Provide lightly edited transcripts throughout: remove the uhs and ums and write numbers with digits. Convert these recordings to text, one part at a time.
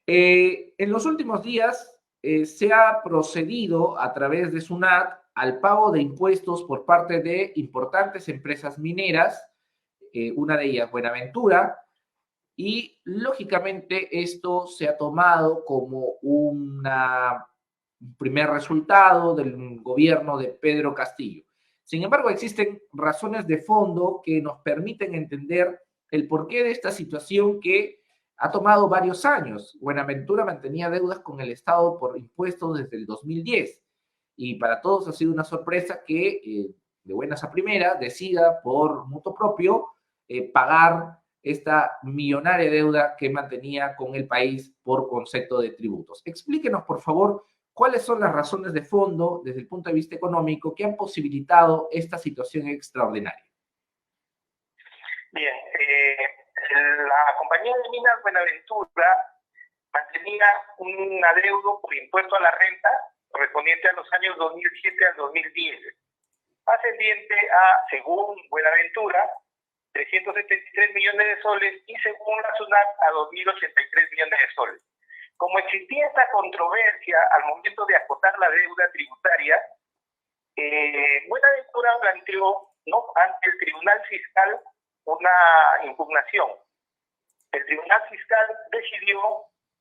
En los últimos días se ha procedido a través de SUNAT al pago de impuestos por parte de importantes empresas mineras, una de ellas Buenaventura, y lógicamente esto se ha tomado como un primer resultado del gobierno de Pedro Castillo. Sin embargo, existen razones de fondo que nos permiten entender el porqué de esta situación que ha tomado varios años. Buenaventura mantenía deudas con el Estado por impuestos desde el 2010 y para todos ha sido una sorpresa que de buenas a primeras decida por mutuo propio pagar esta millonaria deuda que mantenía con el país por concepto de tributos. Explíquenos, por favor, cuáles son las razones de fondo desde el punto de vista económico que han posibilitado esta situación extraordinaria. Bien, la compañía de minas Buenaventura mantenía un adeudo por impuesto a la renta correspondiente a los años 2007 al 2010, ascendiente a, según Buenaventura, 373 millones de soles y según la SUNAT a 2.083 millones de soles. Como existía esta controversia al momento de acotar la deuda tributaria, Buenaventura planteó ante el Tribunal Fiscal una impugnación. El Tribunal Fiscal decidió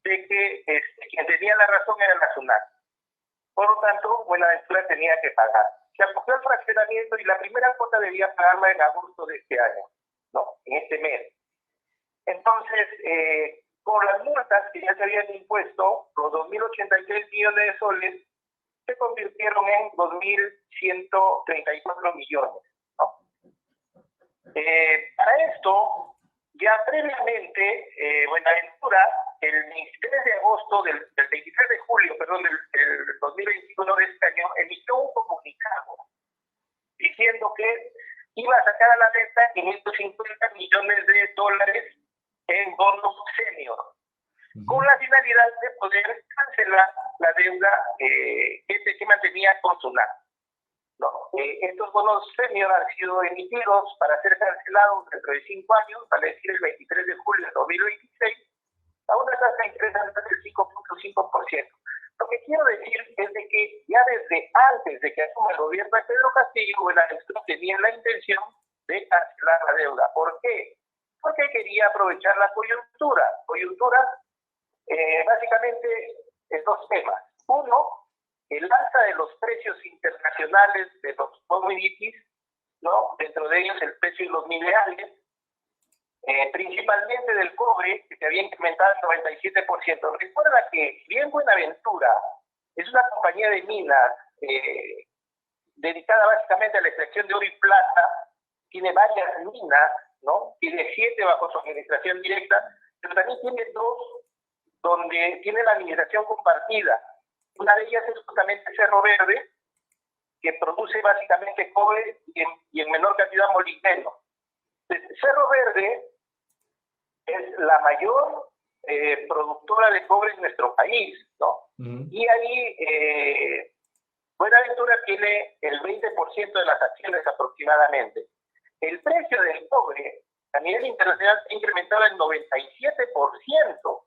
de que quien tenía la razón era la SUNAT. Por lo tanto, Buenaventura tenía que pagar. Se acogió el fraccionamiento y la primera cuota debía pagarla en agosto de este año, en este mes. Entonces, con las multas que ya se habían impuesto, los 2.083 millones de soles se convirtieron en 2.134 millones. Para esto, ya previamente, Buenaventura, el 23 de agosto, del 23 de julio, perdón, del 2021 de este año, emitió un comunicado diciendo que iba a sacar a la venta 550 millones de dólares en bonos senior, con la finalidad de poder cancelar la deuda que mantenía con SUNAT. Estos bonos senior han sido emitidos para ser cancelados dentro de 5 años, vale decir el 23 de julio de 2026, a una tasa de interés del 5.5%. Lo que quiero decir es de que ya desde antes de que asuma el gobierno de Pedro Castillo, Buenaventura tenía la intención de cancelar la deuda. ¿Por qué? Porque quería aprovechar la coyuntura. Básicamente, es dos temas. Uno, el alza de los precios internacionales de los commodities, dentro de ellos el precio de los minerales, principalmente del cobre, que se había incrementado en 97%. Recuerda que bien Buenaventura es una compañía de minas dedicada básicamente a la extracción de oro y plata, tiene varias minas, tiene 7 bajo su administración directa, pero también tiene 2 donde tiene la administración compartida. Una de ellas es justamente Cerro Verde, que produce básicamente cobre y en menor cantidad molibdeno. Cerro Verde es la mayor productora de cobre en nuestro país, Y ahí Buenaventura tiene el 20% de las acciones aproximadamente. El precio del cobre a nivel internacional se ha incrementado en 97%.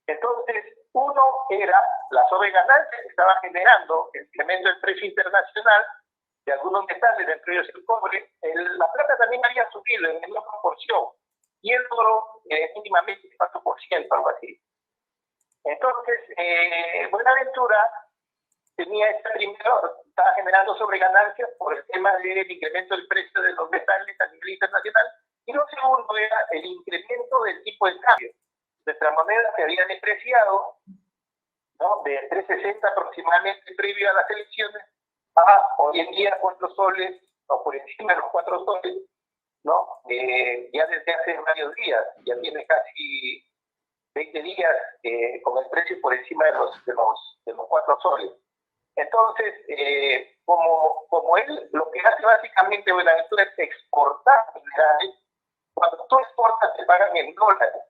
Entonces, uno era la sobreganancia que estaba generando el incremento del precio internacional de algunos metales, entre ellos el cobre. La plata también había subido en menor proporción y el oro mínimamente 4%, algo así. Entonces, Buenaventura estaba generando sobreganancias por el tema del incremento del precio de los metales a nivel internacional, y lo segundo era el incremento del tipo de cambio. Nuestra moneda se había depreciado, de 3.60 aproximadamente previo a las elecciones a hoy en día 4 soles, o por encima de los 4 soles, ya desde hace varios días, ya tiene casi 20 días con el precio por encima de los 4 soles. Entonces, como él lo que hace básicamente Buenaventura es exportar minerales, cuando tú exportas te pagan en dólares.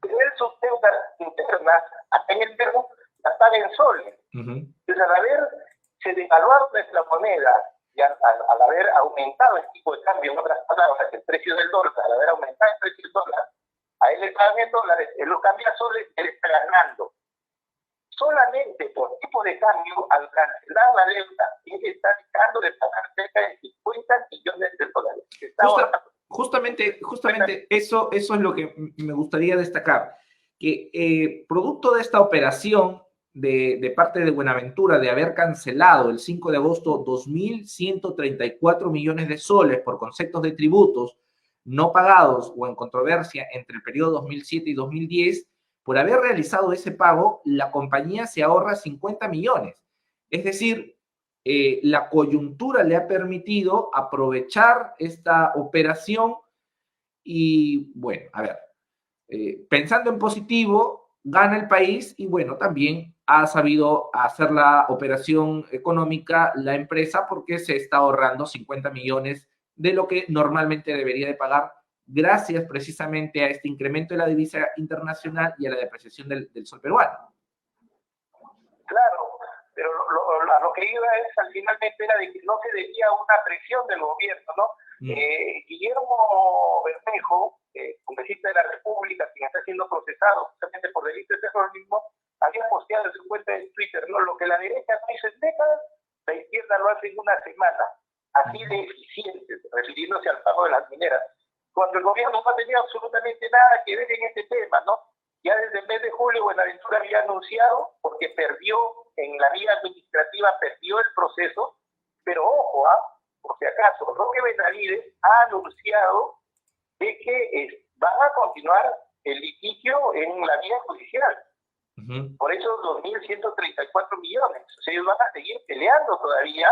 Pero él sus deudas internas, acá en el Perú, las paga en soles. Entonces, al haberse devaluado nuestra moneda, y al haber aumentado el tipo de cambio, en otras palabras, el precio del dólar, al haber aumentado el precio del dólar, a él le pagan en dólares, él lo cambia a soles, él está ganando. Solamente por tipo de cambio, al cancelar la deuda, él está dejando de pagar cerca de 50 millones de dólares. Justamente eso es lo que me gustaría destacar, que producto de esta operación de parte de Buenaventura de haber cancelado el 5 de agosto 2.134 millones de soles por conceptos de tributos no pagados o en controversia entre el periodo 2007 y 2010, por haber realizado ese pago, la compañía se ahorra 50 millones. Es decir, la coyuntura le ha permitido aprovechar esta operación y, bueno, a ver, pensando en positivo, gana el país y, bueno, también ha sabido hacer la operación económica la empresa porque se está ahorrando 50 millones de lo que normalmente debería de pagar gracias precisamente a este incremento de la divisa internacional y a la depreciación del sol peruano. Claro, pero a lo que iba es, al finalmente, era de que no se debía una presión del gobierno, ¿no? Guillermo Bermejo, congresista de la República, quien está siendo procesado justamente por delitos de terrorismo, había posteado en su cuenta de Twitter, ¿no? Lo que la derecha no hizo en décadas, la izquierda lo hace en una semana, así de eficientes, refiriéndose al pago de las mineras, cuando el gobierno no tenía absolutamente nada que ver en este tema, ¿no? Ya desde el mes de julio Buenaventura había anunciado, porque perdió en la vía administrativa, perdió el proceso, pero ojo, por si acaso, Roque Benavides ha anunciado de que van a continuar el litigio en la vía judicial. Por esos 2.134 millones. O sea, ellos van a seguir peleando todavía.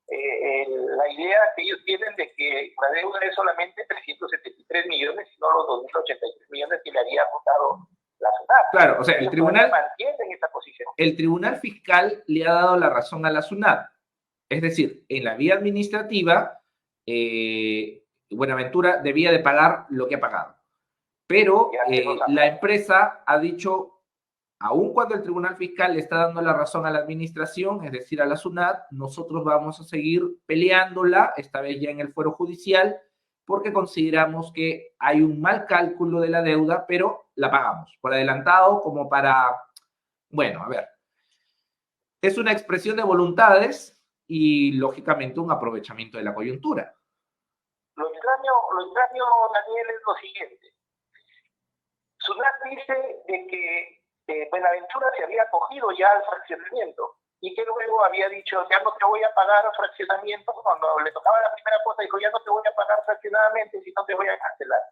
La idea que ellos tienen de que la deuda es solamente 373 millones y no los 2.083 millones que le había votado la SUNAT. Claro, o sea, el tribunal mantiene esta posición. El tribunal fiscal le ha dado la razón a la SUNAT. Es decir, en la vía administrativa, Buenaventura debía de pagar lo que ha pagado. Pero la empresa ha dicho, aun cuando el tribunal fiscal le está dando la razón a la administración, es decir, a la SUNAT, nosotros vamos a seguir peleándola, esta vez ya en el fuero judicial, porque consideramos que hay un mal cálculo de la deuda, pero la pagamos por adelantado como para, bueno, a ver, es una expresión de voluntades y, lógicamente, un aprovechamiento de la coyuntura. Lo extraño, Daniel, es lo siguiente. SUNAT dice de que Buenaventura se había acogido ya al fraccionamiento y que luego había dicho, ya no te voy a pagar fraccionamiento. Cuando le tocaba la primera cuota, dijo, ya no te voy a pagar fraccionadamente, si no te voy a cancelar.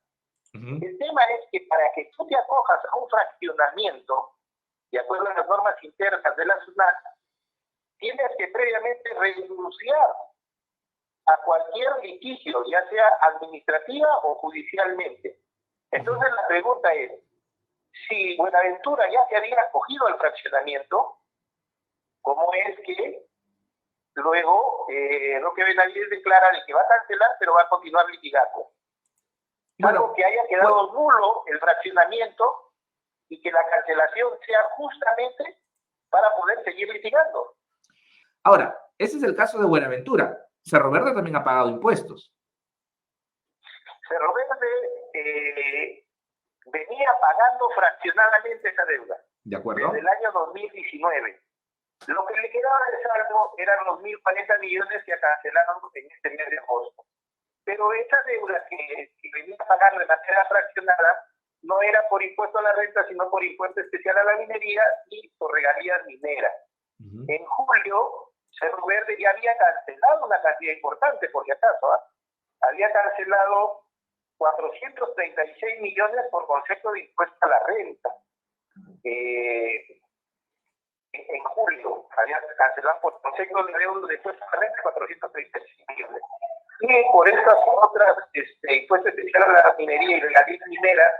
El tema es que para que tú te acojas a un fraccionamiento, de acuerdo a las normas internas de la SUNAT, tienes que previamente renunciar a cualquier litigio, ya sea administrativa o judicialmente. Entonces la pregunta es, si Buenaventura ya se había acogido al fraccionamiento, ¿cómo es que luego Roque Benavides declara de que va a cancelar, pero va a continuar litigando? Algo que haya quedado nulo el fraccionamiento y que la cancelación sea justamente para poder seguir litigando. Ahora, ese es el caso de Buenaventura. Cerro Verde también ha pagado impuestos. Cerro Verde venía pagando fraccionadamente esa deuda. ¿De acuerdo? Desde el año 2019. Lo que le quedaba de saldo eran los 1.040 millones que cancelaron en este mes de agosto. Pero esa deuda que venía pagando de manera fraccionada no era por impuesto a la renta, sino por impuesto especial a la minería y por regalías mineras. En julio, Cerro Verde ya había cancelado una cantidad importante, por si acaso, había cancelado 436 millones por concepto de impuesto a la renta. En julio había cancelado por concepto de deuda de impuesto a la renta 436 millones. Y por estas otras impuestos especiales a la minería y regalías mineras,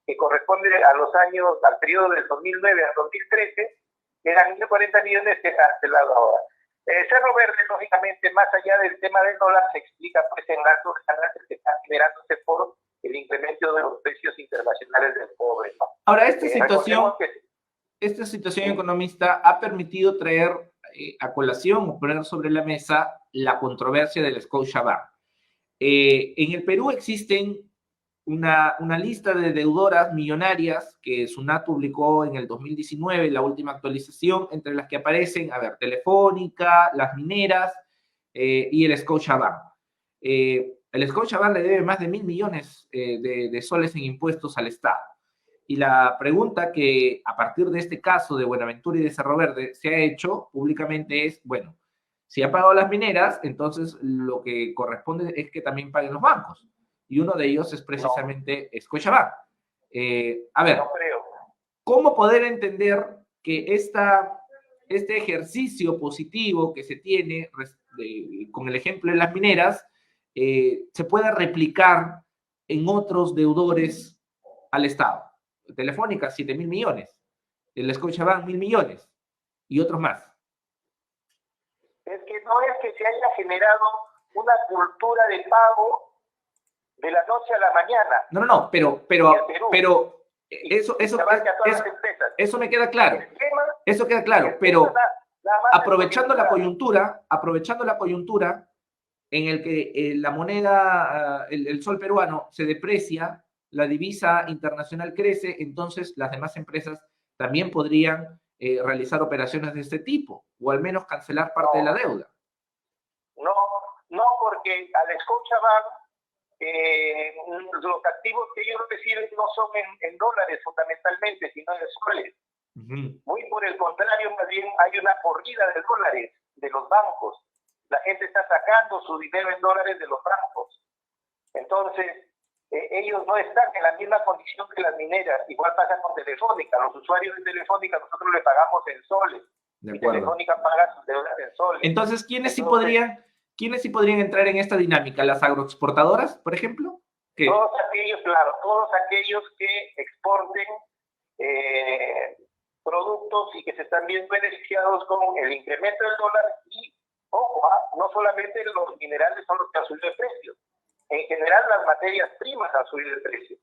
que corresponde a los años, al periodo del 2009 al 2013, eran 1.040 millones que cancelado ahora. Cerro Verde, lógicamente, más allá del tema del dólar, se explica pues en altos ganancias que están generándose por el incremento de los precios internacionales del cobre, ¿no? Ahora, esta situación economista ha permitido traer a colación o poner sobre la mesa la controversia del Scotiabank. En el Perú existen una lista de deudoras millonarias que SUNAT publicó en el 2019, la última actualización, entre las que aparecen, a ver, Telefónica, las mineras y el Scotiabank. El Scotiabank le debe más de 1.000 millones de soles en impuestos al Estado. Y la pregunta que a partir de este caso de Buenaventura y de Cerro Verde se ha hecho públicamente es, bueno, si ha pagado las mineras, entonces lo que corresponde es que también paguen los bancos. Y uno de ellos es precisamente Scotiabank. A ver, No creo. ¿cómo poder entender que este ejercicio positivo que se tiene con el ejemplo de las mineras se pueda replicar en otros deudores al Estado? Telefónica, 7.000 millones. El Scotiabank, 1.000 millones. Y otros más. Es que no es que se haya generado una cultura de pago de la noche a la mañana. No, pero eso me queda claro. Eso queda claro, pero aprovechando la coyuntura en el que la moneda, el sol peruano se deprecia, la divisa internacional crece, entonces las demás empresas también podrían realizar operaciones de este tipo, o al menos cancelar parte de la deuda. No, porque al Scotiabank los activos que ellos reciben no son en dólares fundamentalmente, sino en soles. Muy por el contrario, más bien hay una corrida de dólares de los bancos. La gente está sacando su dinero en dólares de los bancos. Entonces, ellos no están en la misma condición que las mineras. Igual pasa con Telefónica. Los usuarios de Telefónica nosotros le pagamos en soles. Y Telefónica paga sus deudas en soles. Entonces, ¿quiénes sí podrían entrar en esta dinámica? ¿Las agroexportadoras, por ejemplo? ¿Qué? Todos aquellos que exporten productos y que se están bien beneficiados con el incremento del dólar y, ojo, no solamente los minerales son los que han subido de precio. En general, las materias primas han subido de precio.